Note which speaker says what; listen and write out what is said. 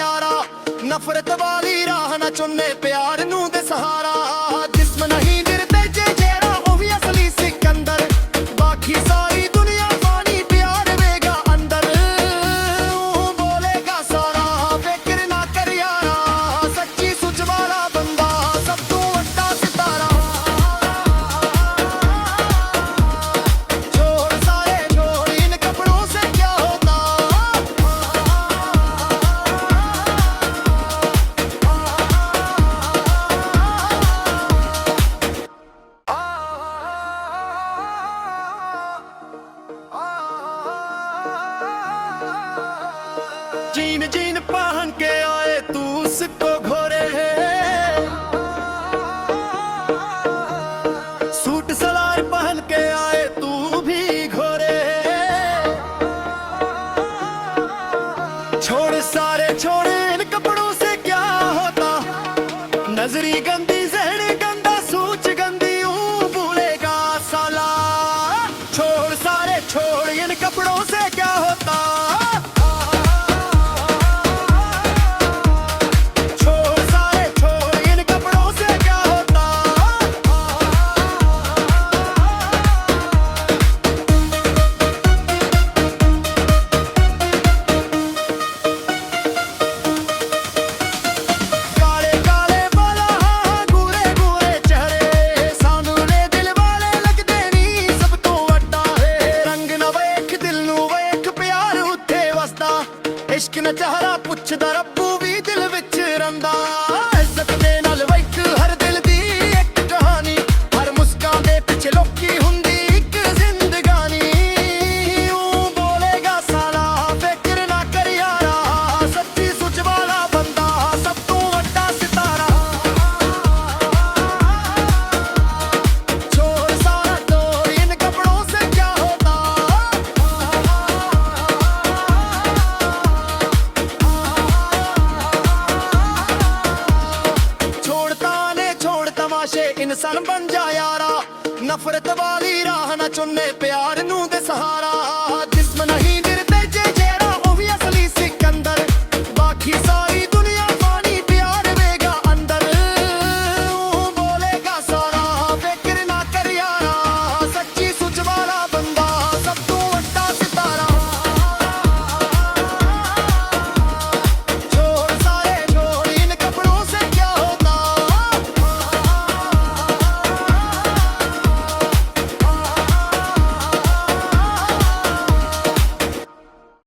Speaker 1: यारा। नफरत वाली राह ना चुने प्यार नू दे सहारा। जिस्म नहीं गिरते जे जेड़ा ओ भी असली सिकंदर। बाकी सारी दुनिया पानी प्यार वेगा अंदर। बोलेगा सारा फिक्र ना कर यारा। सच्ची सुच वाला बंदा सब तू वड्डा सितारा। छोड़ सारे छोड़ इन कपड़ों से क्या होता। जीन जीन पहन के आए तू उसको घोरे। सूट सलार पहन के आए तू भी घोरे। छोड़ सारे छोड़े इन कपड़ों से क्या होता। नजरी गंदी जहरी गंदा सूच गंदी भूलेगा साला। छोड़ सारे छोड़ इन कपड़ों से क्या होता। इश्क न चेहरा पुछदा रब्बू भी दिल विच रंदा। इज्जत दे नाल वैक हर दिल दी एक कहानी। हर मुस्कान दे पिछे लोकी हुंदी एक जिंदगानी। बोलेगा साला फिक्र ना कर यारा। सच्ची सुच वाला बंदा सब तू वड्डा सितारा। छोड़ सारा छोड़ इन कपड़ों से क्या होता। इंसान बन जा यारा। नफरत वाली राह ना चुने प्यार नू दे सहारा।